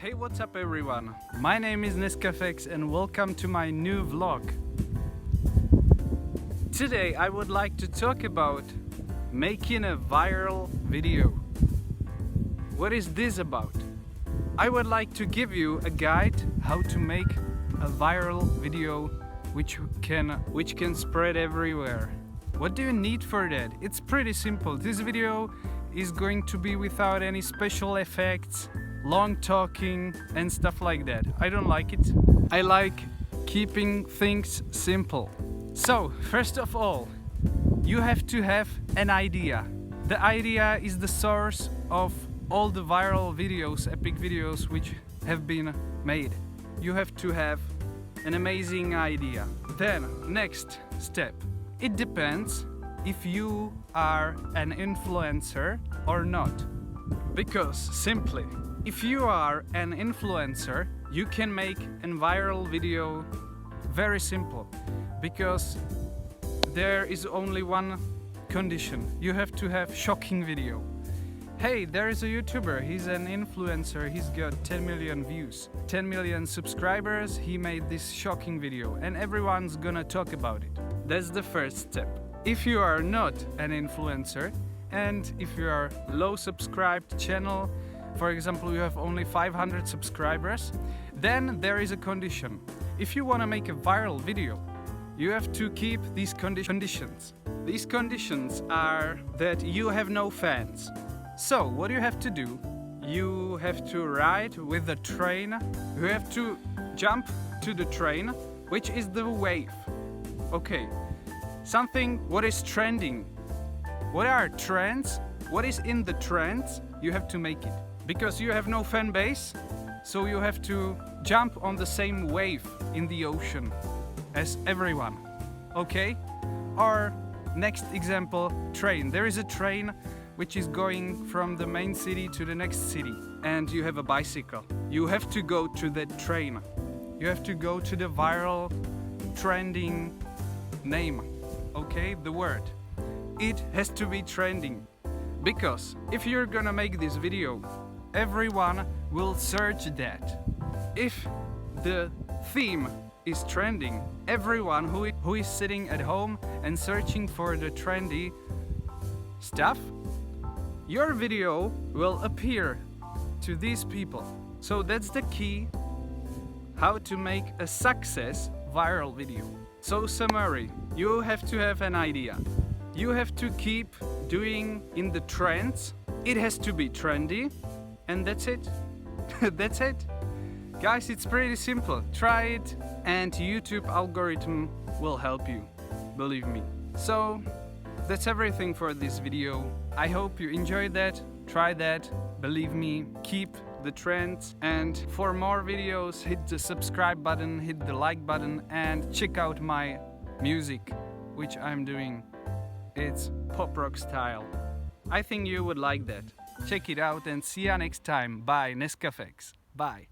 Hey, what's up everyone? My name is nEscafeX and welcome to my new vlog. Today I would like to talk about making a viral video. What is this about? I would like to give you a guide how to make a viral video which can spread everywhere. What do you need for that? It's pretty simple. This video is going to be without any special effects, long talking and stuff like that. I don't like it. I like keeping things simple. So, first of all, you have to have an idea. The idea is the source of all the viral videos, epic videos which have been made. You have to have an amazing idea. Then, next step. It depends if you are an influencer or not. Because simply, if you are an influencer, you can make a viral video very simple. Because there is only one condition. You have to have shocking video. Hey, there is a YouTuber, he's an influencer, he's got 10 million views, 10 million subscribers, he made this shocking video and everyone's gonna talk about it. That's the first step. If you are not an influencer and if you are low subscribed channel, for example you have only 500 subscribers, then there is a condition. If you want to make a viral video, you have to keep these conditions. These conditions are that you have no fans. So what you have to do, you have to ride with the train, you have to jump to the train, which is the wave. Okay, something what is trending. What are trends? What is in the trends? You have to make it. Because you have no fan base, so you have to jump on the same wave in the ocean as everyone. Okay? Or next example, train. There is a train which is going from the main city to the next city and you have a bicycle. You have to go to that train. You have to go to the viral trending name. Okay? The word. It has to be trending. Because if you're gonna make this video, everyone will search that. If the theme is trending, everyone who is sitting at home and searching for the trendy stuff, your video will appear to these people. So that's the key how to make a success viral video. So summary, you have to have an idea. You have to keep doing in the trends. It has to be trendy and that's it. That's it. Guys, it's pretty simple. Try it and YouTube algorithm will help you. Believe me. So that's everything for this video. I hope you enjoyed that. Try that. Believe me. Keep the trends. And for more videos, hit the subscribe button, hit the like button and check out my music, which I'm doing. It's pop rock style. I think you would like that. Check it out and see ya next time. Bye, nEscafeX. Bye.